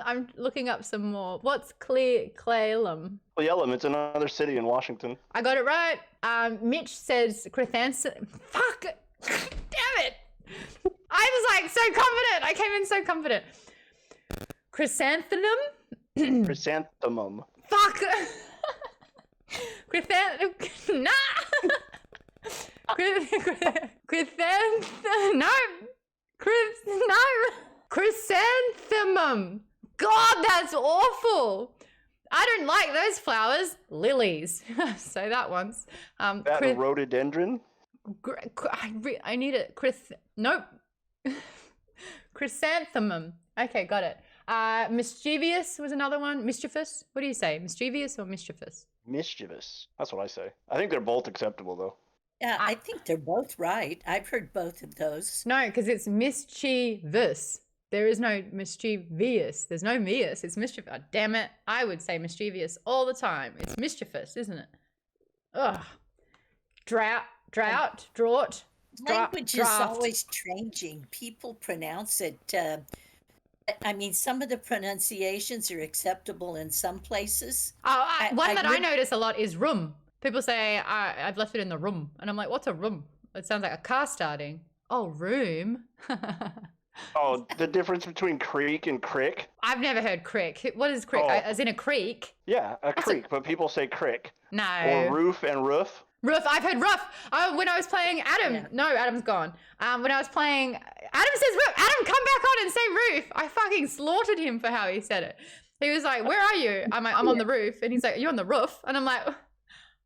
I'm looking up some more. What's Clallam? Clallam, it's another city in Washington. I got it right. Mitch says chrysanthemum. Fuck! Damn it! I was like so confident. I came in so confident. Chrysanthemum? Chrysanthemum. Fuck! Chrysanthemum. Nah! No! Chrysanthemum. God, that's awful. I don't like those flowers. Lilies. Say that once. That rhododendron? I need it. Nope. Chrysanthemum. Okay, got it. Mischievous was another one. Mischievous. What do you say? Mischievous or mischievous? Mischievous. That's what I say. I think they're both acceptable, though. Yeah, I think they're both right. I've heard both of those. No, because it's mischievous. There is no mischievous. There's no mious. It's mischievous. Oh, damn it. I would say mischievous all the time. It's mischievous, isn't it? Ugh. Drought. Language is always changing. People pronounce it. I mean, some of the pronunciations are acceptable in some places. One that I notice a lot is room. People say, I've left it in the room. And I'm like, what's a room? It sounds like a car starting. Oh, room. Oh, the difference between creek and crick? I've never heard crick. What is crick? Oh. As in a creek? Yeah, a creek, but people say crick. No. Or roof and roof. Roof. I've heard roof. When I was playing Adam. Yeah. No, Adam's gone. When I was playing, Adam says roof. Adam, come back on and say roof. I fucking slaughtered him for how he said it. He was like, where are you? I'm like, I'm on the roof. And he's like, you're on the roof. And I'm like,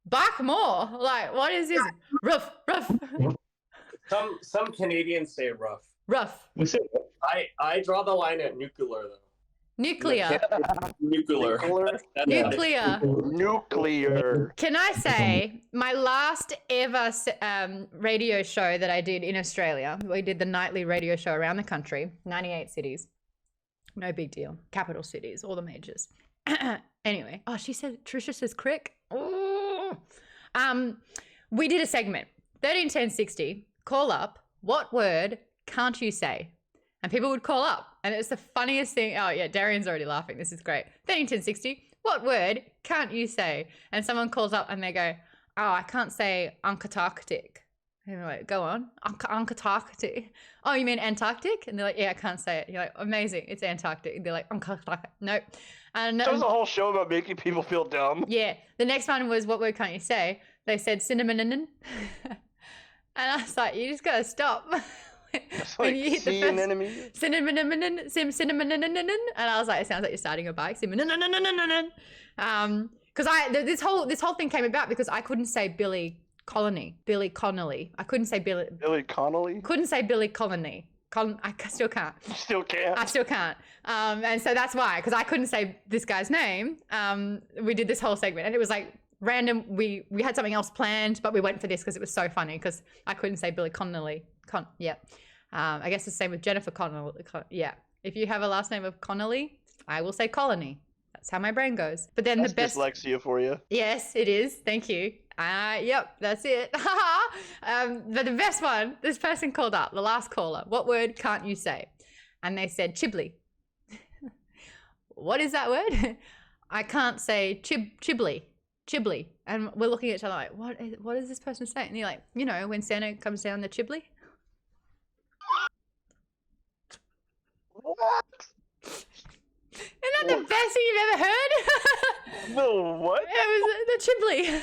bark more. Like, what is this? Roof. Some Canadians say rough. Rough. I draw the line at nuclear, though. Nuclear. Nuclear. Nuclear. Can I say, my last ever radio show that I did in Australia, we did the nightly radio show around the country, 98 cities. No big deal. Capital cities, all the majors. Anyway, Trisha says crick. Ooh. We did a segment, 131060, call up, what word can't you say? And people would call up, and it's the funniest thing. Oh yeah, Darian's already laughing. This is great. 131060, what word can't you say? And someone calls up and they go, oh, I can't say Antarctic. And you're like, go on. Antarctic. Oh, you mean Antarctic? And they're like, yeah, I can't say it. You're like, amazing, it's Antarctic. And they're like, Antarctic. Nope. And there was a whole show about making people feel dumb. Yeah. The next one was, what word can't you say? They said cinnamon. And I was like, you just gotta stop. When you hit the first cinnamon, and I was like, it sounds like you're starting a bike. Because this whole thing came about because I couldn't say Billy Connolly. I couldn't say Billy Connolly. Couldn't say Billy Connolly. I still can't. You still can't. I still can't. And so that's why, because I couldn't say this guy's name. We did this whole segment, and it was like random. We had something else planned, but we went for this because it was so funny because I couldn't say Billy Connolly. Yeah. I guess the same with Jennifer Connolly. Yeah. If you have a last name of Connolly, I will say Colony. That's how my brain goes. But then that's the best dyslexia for you. Yes, it is. Thank you. Yep, that's it. But the best one, this person called up, the last caller. What word can't you say? And they said Chibli. What is that word? I can't say Chibli. And we're looking at each other like, what is this person saying? And you're like, you know, when Santa comes down the Chibli. What? Isn't that the best thing you've ever heard? The what? It was the Chibli.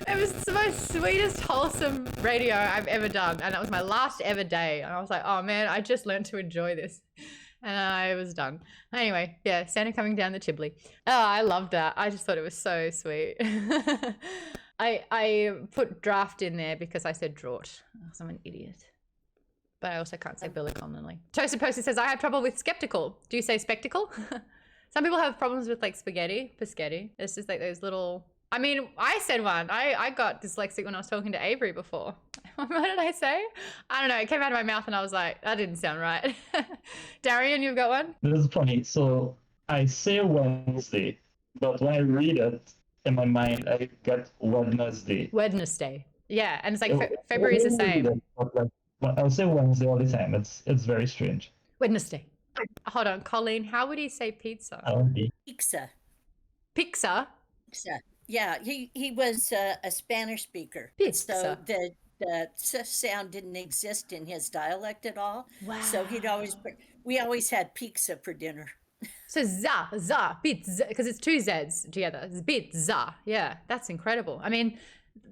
It was the most sweetest, wholesome radio I've ever done. And that was my last ever day. And I was like, oh man, I just learned to enjoy this. And I was done. Anyway, yeah, Santa coming down the Chibli. Oh, I loved that. I just thought it was so sweet. I put draft in there because I said draught. Because I'm an idiot. But I also can't say Billy Connolly. Toasted Poster says, I have trouble with skeptical. Do you say spectacle? Some people have problems with like spaghetti. It's just like those little... I mean, I said one. I got dyslexic when I was talking to Avery before. What did I say? I don't know. It came out of my mouth and I was like, that didn't sound right. Darian, you've got one? This is funny. So I say Wednesday, but when I read it in my mind, I get Wednesday. Yeah, and it's like February is the same. I'll say Wednesday all the time. It's very strange. Wednesday. hold on, Colleen, how would he say pizza? Howdy. Pizza. Pizza? Pizza. Yeah, he was a Spanish speaker. And so Pizza. the sound didn't exist in his dialect at all. Wow. So we always had pizza for dinner. So za, pizza, because it's two Z's together. It's pizza. Yeah, that's incredible. I mean,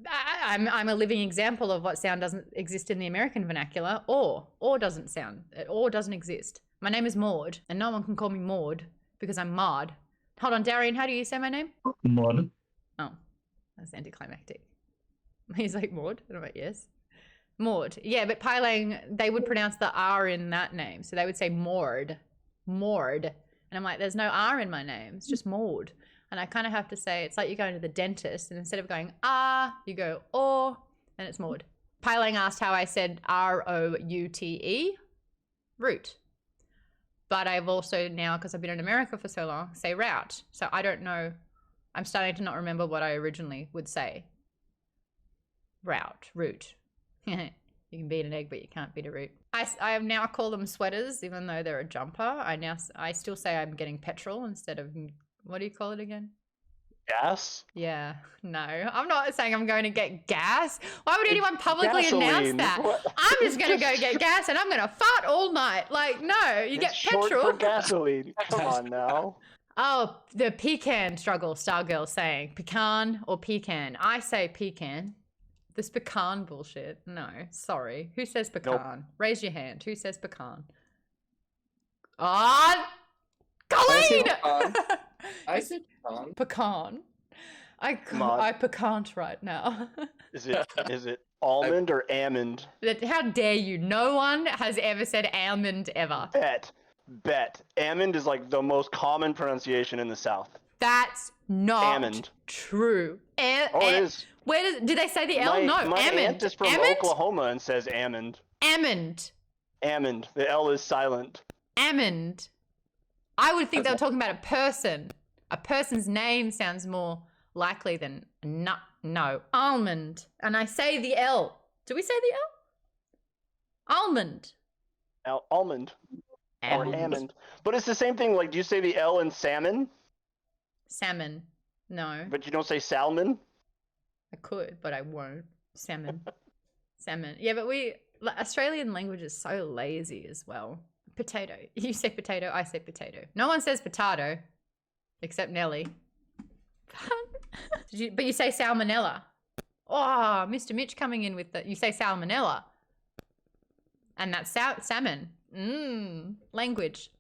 I'm a living example of what sound doesn't exist in the American vernacular. Or doesn't exist. My name is Maude, and no one can call me Maude because I'm Maude. Hold on, Darian, how do you say my name? Maude. Oh, that's anticlimactic. He's like, Maude? And I'm like, yes. Maude. Yeah, but Pailang, they would pronounce the R in that name. So they would say Maude. Maude. And I'm like, there's no R in my name. It's just Maude. And I kind of have to say, it's like you're going to the dentist, and instead of going you go and it's Maude. Pailang asked how I said R-O-U-T-E, root. But I've also now, because I've been in America for so long, say route. So I don't know. I'm starting to not remember what I originally would say. Root. You can beat an egg, but you can't beat a root. I now call them sweaters, even though they're a jumper. I still say I'm getting petrol instead of, what do you call it again? Gas? Yeah, no. I'm not saying I'm going to get gas. Why would anyone publicly announce that? What? I'm just going to go get gas and I'm going to fart all night. Like, no, you get It's short petrol. for gasoline. Come on now. Oh, the pecan struggle, Stargirl saying. Pecan or pecan? I say pecan. This pecan bullshit. No, sorry. Who says pecan? Raise your hand. Who says pecan? Colleen! I said pecan. Pecan. I pecant right now. Is it almond or almond? How dare you? No one has ever said almond ever. Bet. Almond is like the most common pronunciation in the South. That's not Almond. true. It is. Did they say the L? No, my almond. aunt is from Oklahoma and says almond. Almond. Almond. The L is silent. Almond. I would think they were talking about a person. A person's name sounds more likely than no. Almond. And I say the L. Do we say the L? Almond. Almond. Or almond. But it's the same thing. Like, do you say the L in salmon? Salmon. No. But you don't say salmon? I could, but I won't. Salmon. Salmon. Yeah, but Australian language is so lazy as well. Potato. You say potato, I say potato. No one says potato, except Nelly. But you say salmonella. Oh, Mr. Mitch coming in with you say salmonella. And that's salmon. Language.